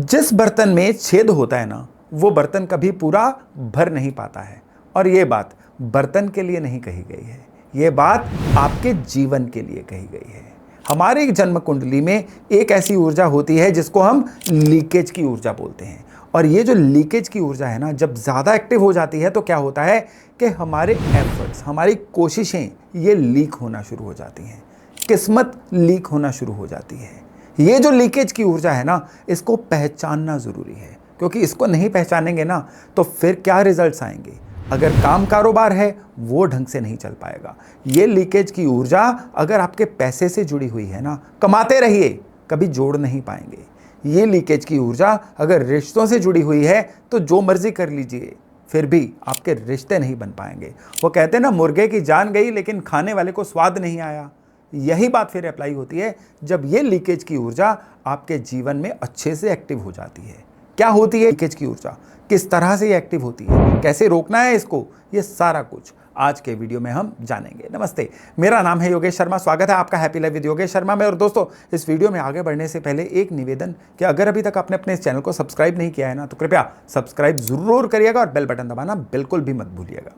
जिस बर्तन में छेद होता है ना, वो बर्तन कभी पूरा भर नहीं पाता है। और ये बात बर्तन के लिए नहीं कही गई है, ये बात आपके जीवन के लिए कही गई है। हमारे जन्म कुंडली में एक ऐसी ऊर्जा होती है जिसको हम लीकेज की ऊर्जा बोलते हैं। और ये जो लीकेज की ऊर्जा है ना, जब ज़्यादा एक्टिव हो जाती है तो क्या होता है कि हमारे एफर्ट्स, हमारी कोशिशें ये लीक होना शुरू हो जाती हैं, किस्मत लीक होना शुरू हो जाती है। ये जो लीकेज की ऊर्जा है ना, इसको पहचानना ज़रूरी है, क्योंकि इसको नहीं पहचानेंगे ना तो फिर क्या रिजल्ट्स आएंगे। अगर काम कारोबार है वो ढंग से नहीं चल पाएगा। ये लीकेज की ऊर्जा अगर आपके पैसे से जुड़ी हुई है ना, कमाते रहिए, कभी जोड़ नहीं पाएंगे। ये लीकेज की ऊर्जा अगर रिश्तों से जुड़ी हुई है तो जो मर्जी कर लीजिए, फिर भी आपके रिश्ते नहीं बन पाएंगे। वो कहते हैं ना, मुर्गे की जान गई लेकिन खाने वाले को स्वाद नहीं आया। यही बात फिर अप्लाई होती है जब ये लीकेज की ऊर्जा आपके जीवन में अच्छे से एक्टिव हो जाती है। क्या होती है लीकेज की ऊर्जा, किस तरह से ये एक्टिव होती है, कैसे रोकना है इसको, ये सारा कुछ आज के वीडियो में हम जानेंगे। नमस्ते, मेरा नाम है योगेश शर्मा। स्वागत है आपका happy life with Yogesh Sharma में। और दोस्तों, इस वीडियो में आगे बढ़ने से पहले एक निवेदन कि अगर अभी तक आपने अपने इस चैनल को सब्सक्राइब नहीं किया है ना, तो कृपया सब्सक्राइब जरूर करिएगा और बेल बटन दबाना बिल्कुल भी मत भूलिएगा।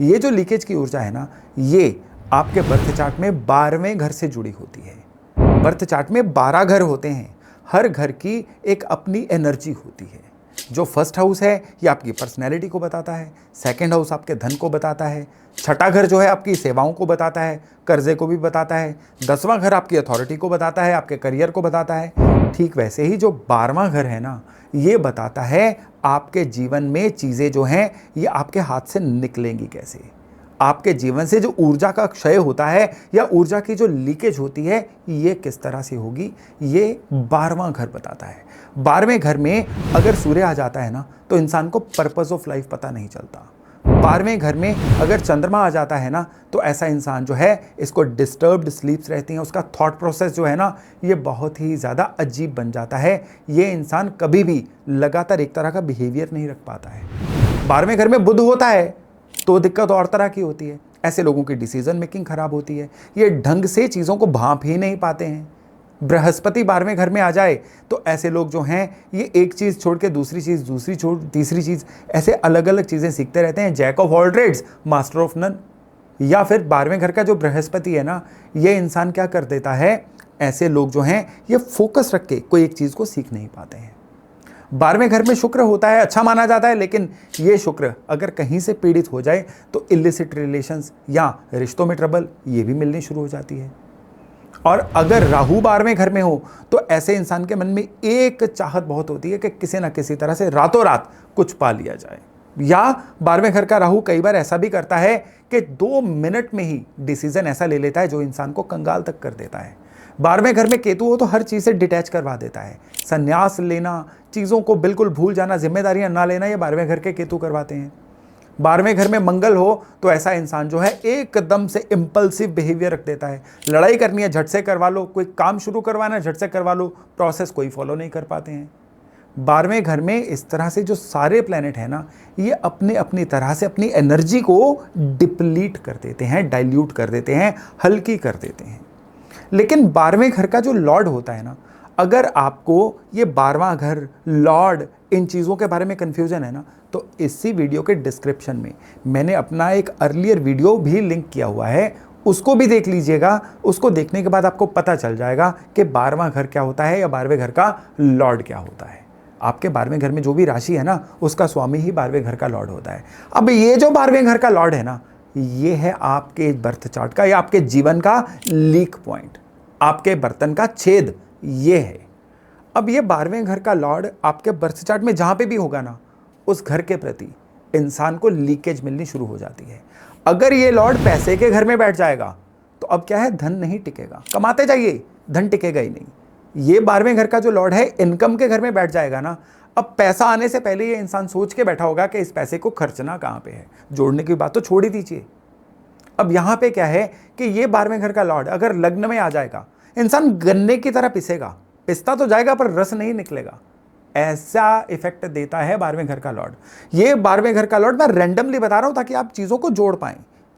ये जो लीकेज की ऊर्जा है ना, ये आपके बर्थ चार्ट में 12वें घर से जुड़ी होती है। बर्थ चार्ट में 12 घर होते हैं, हर घर की एक अपनी एनर्जी होती है। जो फर्स्ट हाउस है ये आपकी पर्सनैलिटी को बताता है, सेकंड हाउस आपके धन को बताता है, छठा घर जो है आपकी सेवाओं को बताता है, कर्जे को भी बताता है, 10वां घर आपकी अथॉरिटी को बताता है, आपके करियर को बताता है। ठीक वैसे ही जो 12वां घर है ना, ये बताता है आपके जीवन में चीज़ें जो हैं ये आपके हाथ से निकलेंगी कैसे। आपके जीवन से जो ऊर्जा का क्षय होता है या ऊर्जा की जो लीकेज होती है ये किस तरह से होगी, ये 12वां घर बताता है। 12वें घर में अगर सूर्य आ जाता है ना, तो इंसान को पर्पस ऑफ लाइफ पता नहीं चलता। 12वें घर में अगर चंद्रमा आ जाता है ना, तो ऐसा इंसान जो है इसको डिस्टर्ब्ड स्लीप्स रहती हैं, उसका थॉट प्रोसेस जो है ना ये बहुत ही ज़्यादा अजीब बन जाता है। ये इंसान कभी भी लगातार एक तरह का बिहेवियर नहीं रख पाता है। 12वें घर में बुध होता है तो दिक्कत और तरह की होती है। ऐसे लोगों की डिसीजन मेकिंग खराब होती है, ये ढंग से चीज़ों को भांप ही नहीं पाते हैं। बृहस्पति 12वें घर में आ जाए तो ऐसे लोग जो हैं ये एक चीज़ छोड़ के दूसरी चीज़, दूसरी छोड़ तीसरी चीज़, ऐसे अलग अलग चीज़ें सीखते रहते हैं। Jack of all trades master of none. या फिर 12वें घर का जो बृहस्पति है ना, ये इंसान क्या कर देता है, ऐसे लोग जो हैं ये फोकस रख के कोई एक चीज़ को सीख नहीं पाते हैं। 12वें घर में शुक्र होता है, अच्छा माना जाता है, लेकिन ये शुक्र अगर कहीं से पीड़ित हो जाए तो इलिसिट रिलेशंस या रिश्तों में ट्रबल ये भी मिलनी शुरू हो जाती है। और अगर राहु 12वें घर में हो तो ऐसे इंसान के मन में एक चाहत बहुत होती है कि किसी ना किसी तरह से रातों रात कुछ पा लिया जाए। या 12वें घर का राहु कई बार ऐसा भी करता है कि 2 मिनट में ही डिसीजन ऐसा ले लेता है जो इंसान को कंगाल तक कर देता है। 12वें घर में केतु हो तो हर चीज़ से डिटैच करवा देता है। संन्यास लेना, चीज़ों को बिल्कुल भूल जाना, जिम्मेदारियां ना लेना, ये 12वें घर के केतु करवाते हैं। 12वें घर में मंगल हो तो ऐसा इंसान जो है एकदम से इम्पल्सिव बिहेवियर रख देता है। लड़ाई करनी है झट से करवा लो, कोई काम शुरू करवाना है झट से करवा लो, प्रोसेस कोई फॉलो नहीं कर पाते हैं। 12वें घर में इस तरह से जो सारे प्लैनेट हैं ना, ये अपने अपनी तरह से अपनी एनर्जी को डिप्लीट कर देते हैं, डाइल्यूट कर देते हैं, हल्की कर देते हैं। लेकिन 12वें घर का जो लॉर्ड होता है ना, अगर आपको ये 12वां घर, लॉर्ड, इन चीज़ों के बारे में कन्फ्यूजन है ना, तो इसी वीडियो के डिस्क्रिप्शन में मैंने अपना एक अर्लियर वीडियो भी लिंक किया हुआ है, उसको भी देख लीजिएगा। उसको देखने के बाद आपको पता चल जाएगा कि 12वां घर क्या होता है या 12वें घर का लॉर्ड क्या होता है। आपके 12वें घर में जो भी राशि है ना, उसका स्वामी ही 12वें घर का लॉर्ड होता है। अब ये जो 12वें घर का लॉर्ड है ना, ये है आपके बर्थ चार्ट का या आपके जीवन का लीक पॉइंट, आपके बर्तन का छेद ये है। अब ये 12वें घर का लॉर्ड आपके बर्थ चार्ट में जहां पे भी होगा ना, उस घर के प्रति इंसान को लीकेज मिलनी शुरू हो जाती है। अगर ये लॉर्ड पैसे के घर में बैठ जाएगा तो अब क्या है, धन नहीं टिकेगा। कमाते जाइए, धन टिकेगा ही नहीं। ये 12वें घर का जो लॉर्ड है इनकम के घर में बैठ जाएगा ना, अब पैसा आने से पहले ये इंसान सोच के बैठा होगा कि इस पैसे को खर्चना कहाँ पे है, जोड़ने की बात तो छोड़ ही दीजिए। अब यहाँ पे क्या है कि ये 12वें घर का लॉर्ड अगर लग्न में आ जाएगा, इंसान गन्ने की तरह पिसेगा, पिसता तो जाएगा पर रस नहीं निकलेगा। ऐसा इफेक्ट देता है 12वें घर का लॉर्ड। ये 12वें घर का लॉर्ड मैं रैंडमली बता रहा हूं ताकि आप चीजों को जोड़ पाएं,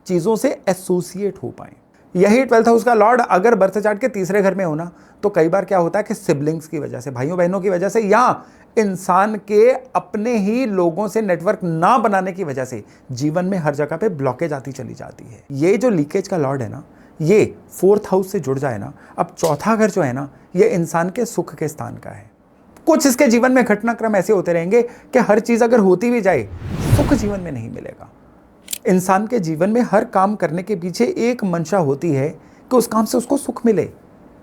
चीजों से एसोसिएट हो पाएं। यही 12th हाउस का लॉर्ड अगर बर्थ चार्ट के तीसरे घर में होना, तो कई बार क्या होता है कि सिबलिंग्स की वजह से, भाइयों बहनों की वजह से, या इंसान के अपने ही लोगों से नेटवर्क ना बनाने की वजह से जीवन में हर जगह पे ब्लॉकेज आती चली जाती है। ये जो लीकेज का लॉर्ड है ना, ये 4th हाउस से जुड़ जाए ना, अब चौथा घर जो है ना, ये इंसान के सुख के स्थान का है। कुछ इसके जीवन में घटनाक्रम ऐसे होते रहेंगे कि हर चीज अगर होती भी जाए, सुख जीवन में नहीं मिलेगा। इंसान के जीवन में हर काम करने के पीछे एक मंशा होती है कि उस काम से उसको सुख मिले,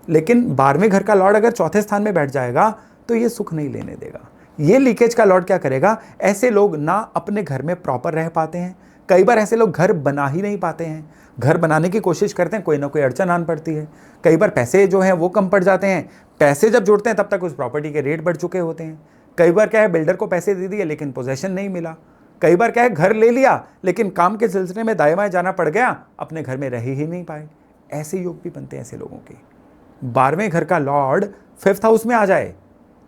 लेकिन 12वें घर का लॉर्ड अगर चौथे स्थान में बैठ जाएगा तो ये सुख नहीं लेने देगा। ये लीकेज का लॉर्ड क्या करेगा, ऐसे लोग ना अपने घर में प्रॉपर रह पाते हैं, कई बार ऐसे लोग घर बना ही नहीं पाते हैं, घर बनाने की कोशिश करते हैं, कोई ना कोई अड़चन आन पड़ती है, कई बार पैसे जो हैं वो कम पड़ जाते हैं, पैसे जब जुड़ते हैं तब तक उस प्रॉपर्टी के रेट बढ़ चुके होते हैं, कई बार क्या है बिल्डर को पैसे दे दिए लेकिन पोजेशन नहीं मिला, कई बार क्या है घर ले लिया लेकिन काम के सिलसिले में दाएं बाएं जाना पड़ गया, अपने घर में रह ही नहीं पाए। ऐसे योग भी बनते हैं ऐसे लोगों के। 12वें घर का लॉर्ड 5th हाउस में आ जाए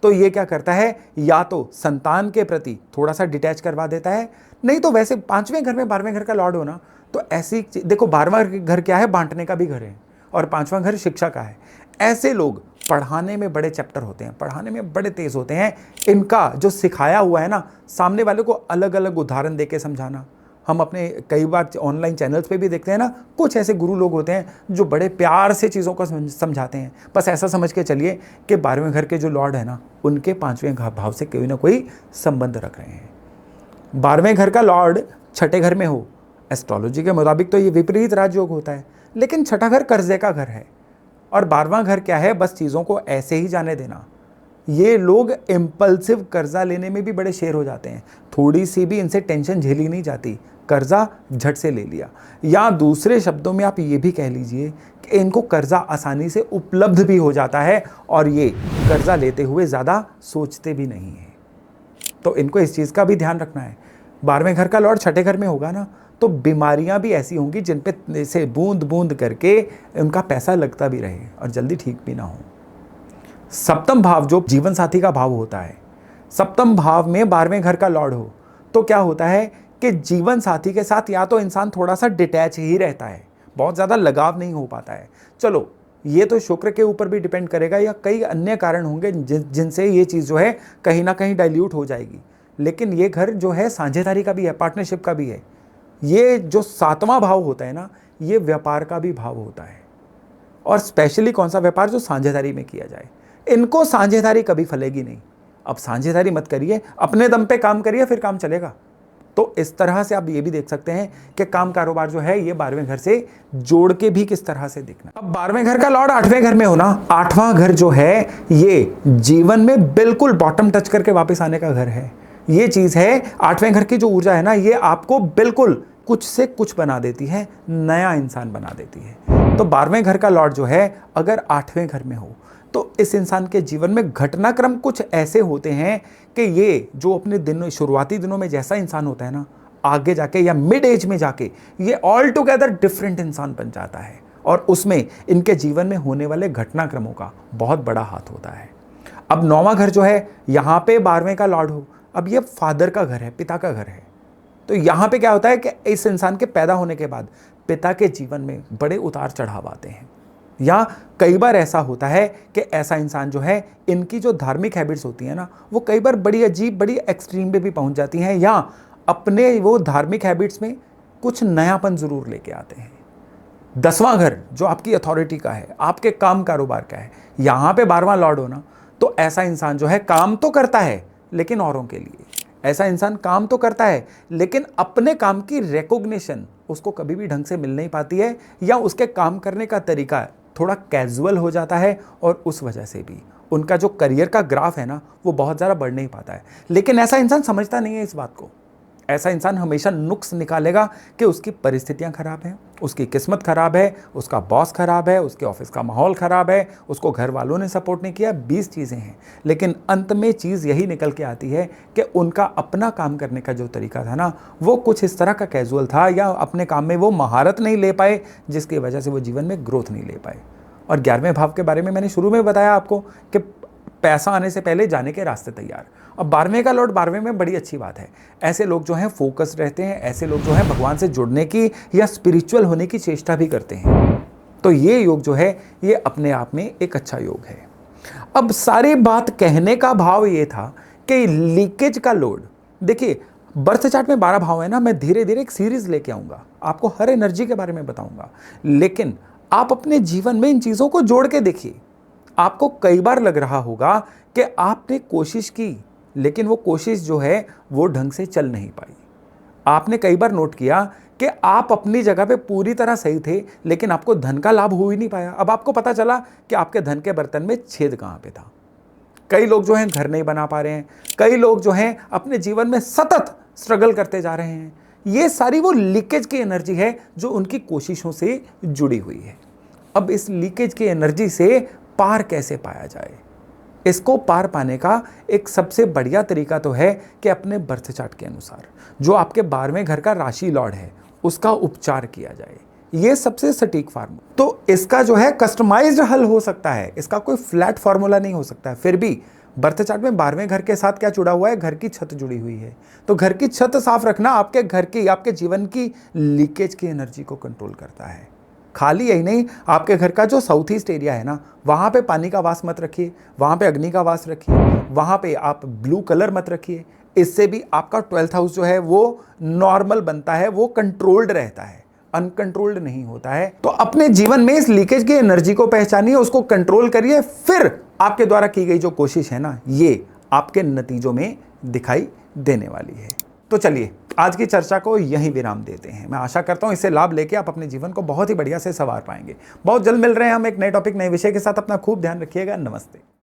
तो ये क्या करता है, या तो संतान के प्रति थोड़ा सा डिटैच करवा देता है, नहीं तो वैसे 5वें घर में 12वें घर का लॉर्ड हो ना, तो ऐसी देखो 12वां घर क्या है, बांटने का भी घर है, और 5वां घर शिक्षा का है। ऐसे लोग पढ़ाने में बड़े चैप्टर होते हैं, पढ़ाने में बड़े तेज होते हैं। इनका जो सिखाया हुआ है ना, सामने वाले को अलग अलग उदाहरण देके समझाना। हम अपने कई बार ऑनलाइन चैनल्स पे भी देखते हैं ना, कुछ ऐसे गुरु लोग होते हैं जो बड़े प्यार से चीज़ों को समझाते हैं। बस ऐसा समझ के चलिए कि 12वें घर के जो लॉर्ड है ना, उनके 5वें भाव से कोई ना कोई संबंध रख रहे हैं। 12वें घर का लॉर्ड छठे घर में हो, एस्ट्रोलॉजी के मुताबिक तो ये विपरीत राजयोग होता है, लेकिन छठा घर कर्जे का घर है, और 12वां घर क्या है, बस चीज़ों को ऐसे ही जाने देना। ये लोग इम्पल्सिव कर्जा लेने में भी बड़े शेर हो जाते हैं, थोड़ी सी भी इनसे टेंशन झेली नहीं जाती, कर्जा झट से ले लिया। या दूसरे शब्दों में आप ये भी कह लीजिए कि इनको कर्जा आसानी से उपलब्ध भी हो जाता है, और ये कर्जा लेते हुए ज़्यादा सोचते भी नहीं है। तो इनको इस चीज़ का भी ध्यान रखना है। 12वें घर का लॉर्ड छठे घर में होगा ना, तो बीमारियां भी ऐसी होंगी जिन पे से बूंद बूंद करके उनका पैसा लगता भी रहे और जल्दी ठीक भी ना हो। सप्तम भाव जो जीवन साथी का भाव होता है, सप्तम भाव में 12वें घर का लॉर्ड हो तो क्या होता है कि जीवन साथी के साथ या तो इंसान थोड़ा सा डिटैच ही रहता है, बहुत ज़्यादा लगाव नहीं हो पाता है। चलो ये तो शुक्र के ऊपर भी डिपेंड करेगा, या कई अन्य कारण होंगे जिनसे ये चीज़ जो है कहीं ना कहीं डाइल्यूट हो जाएगी। लेकिन ये घर जो है साझेदारी का भी है, पार्टनरशिप का भी है। ये जो 7वां भाव होता है ना, ये व्यापार का भी भाव होता है, और स्पेशली कौन सा व्यापार, जो साझेदारी में किया जाए। इनको साझेदारी कभी फलेगी नहीं। अब साझेदारी मत करिए, अपने दम पे काम करिए, फिर काम चलेगा। तो इस तरह से आप ये भी देख सकते हैं कि काम कारोबार जो है ये 12वें घर से जोड़ के भी किस तरह से देखना। अब 12वें घर का लॉर्ड 8वें घर में होना, 8वां घर जो है ये जीवन में बिल्कुल बॉटम टच करके वापस आने का घर है। ये चीज है, 8वें घर की जो ऊर्जा है ना, ये आपको बिल्कुल कुछ से कुछ बना देती है, नया इंसान बना देती है। तो 12वें घर का लॉर्ड जो है अगर 8वें घर में हो तो इस इंसान के जीवन में घटनाक्रम कुछ ऐसे होते हैं कि ये जो अपने दिनों शुरुआती दिनों में जैसा इंसान होता है ना, आगे जाके या मिड एज में जाके ये ऑल टुगेदर डिफरेंट इंसान बन जाता है, और उसमें इनके जीवन में होने वाले घटनाक्रमों का बहुत बड़ा हाथ होता है। अब 9वां घर जो है, यहाँ पे 12वें का लॉर्ड हो, अब ये फादर का घर है, पिता का घर है। तो यहाँ पे क्या होता है कि इस इंसान के पैदा होने के बाद पिता के जीवन में बड़े उतार चढ़ाव आते हैं, या कई बार ऐसा होता है कि ऐसा इंसान जो है, इनकी जो धार्मिक हैबिट्स होती हैं ना, वो कई बार बड़ी अजीब, बड़ी एक्सट्रीम पे भी पहुंच जाती हैं, या अपने वो धार्मिक हैबिट्स में कुछ नयापन जरूर लेके आते हैं। 10वां घर जो आपकी अथॉरिटी का है, आपके काम कारोबार का है, यहाँ पे 12वां लॉर्ड होना, तो ऐसा इंसान जो है काम तो करता है लेकिन औरों के लिए। ऐसा इंसान काम तो करता है लेकिन अपने काम की रिकॉग्निशन उसको कभी भी ढंग से मिल नहीं पाती है, या उसके काम करने का तरीका थोड़ा कैजुअल हो जाता है, और उस वजह से भी उनका जो करियर का ग्राफ है ना, वो बहुत ज़्यादा बढ़ नहीं पाता है। लेकिन ऐसा इंसान समझता नहीं है इस बात को। ऐसा इंसान हमेशा नुक्स निकालेगा कि उसकी परिस्थितियां खराब हैं, उसकी किस्मत खराब है, उसका बॉस खराब है, उसके ऑफिस का माहौल खराब है, उसको घर वालों ने सपोर्ट नहीं किया, 20 चीज़ें हैं। लेकिन अंत में चीज़ यही निकल के आती है कि उनका अपना काम करने का जो तरीका था ना, वो कुछ इस तरह का कैजुअल था, या अपने काम में वो महारत नहीं ले पाए, जिसकी वजह से वो जीवन में ग्रोथ नहीं ले पाए। और 11वें भाव के बारे में मैंने शुरू में बताया आपको कि पैसा आने से पहले जाने के रास्ते तैयार। अब 12वें का लॉर्ड 12वें में बड़ी अच्छी बात है। ऐसे लोग जो हैं फोकस्ड रहते हैं, ऐसे लोग जो हैं भगवान से जुड़ने की या स्पिरिचुअल होने की चेष्टा भी करते हैं। तो ये योग जो है ये अपने आप में एक अच्छा योग है। अब सारी बात कहने का भाव ये था आपके लीकेज का लोड, देखिए बर्थ चार्ट में 12 भाव है ना, मैं धीरे धीरे एक सीरीज लेके आऊंगा, आपको हर एनर्जी के बारे में बताऊंगा, लेकिन आप अपने जीवन में इन चीजों को जोड़ के देखिए। आपको कई बार लग रहा होगा कि आपने कोशिश की, लेकिन वो कोशिश जो है वो ढंग से चल नहीं पाई। आपने कई बार नोट किया कि आप अपनी जगह पे पूरी तरह सही थे, लेकिन आपको धन का लाभ हो ही नहीं पाया। अब आपको पता चला कि आपके धन के बर्तन में छेद कहां पे था। कई लोग जो हैं घर नहीं बना पा रहे हैं, कई लोग जो हैं अपने जीवन में सतत स्ट्रगल करते जा रहे हैं। ये सारी वो लीकेज की एनर्जी है जो उनकी कोशिशों से जुड़ी हुई है। अब इस लीकेज की एनर्जी से पार कैसे पाया जाए? इसको पार पाने का एक सबसे बढ़िया तरीका तो है कि अपने बर्थ चार्ट के अनुसार जो आपके 12वें घर का राशि लॉर्ड है उसका उपचार किया जाए। ये सबसे सटीक फार्मूला। तो इसका जो है कस्टमाइज्ड हल हो सकता है, इसका कोई फ्लैट फार्मूला नहीं हो सकता है। फिर भी बर्थ चार्ट में 12वें घर के साथ क्या जुड़ा हुआ है? घर की छत जुड़ी हुई है। तो घर की छत साफ रखना आपके घर की, आपके जीवन की लीकेज की एनर्जी को कंट्रोल करता है। खाली यही नहीं, आपके घर का जो साउथ ईस्ट एरिया है ना, वहां पे पानी का वास मत रखिए, वहां पे अग्नि का वास रखिए, वहां पे आप ब्लू कलर मत रखिए। इससे भी आपका 12th हाउस जो है वो नॉर्मल बनता है, वो कंट्रोल्ड रहता है, अनकंट्रोल्ड नहीं होता है। तो अपने जीवन में इस लीकेज की एनर्जी को पहचानिए, उसको कंट्रोल करिए, फिर आपके द्वारा की गई जो कोशिश है ना, ये आपके नतीजों में दिखाई देने वाली है। तो चलिए आज की चर्चा को यहीं विराम देते हैं। मैं आशा करता हूं इससे लाभ लेके आप अपने जीवन को बहुत ही बढ़िया से संवार पाएंगे। बहुत जल्द मिल रहे हैं हम एक नए टॉपिक, नए विषय के साथ। अपना खूब ध्यान रखिएगा। नमस्ते।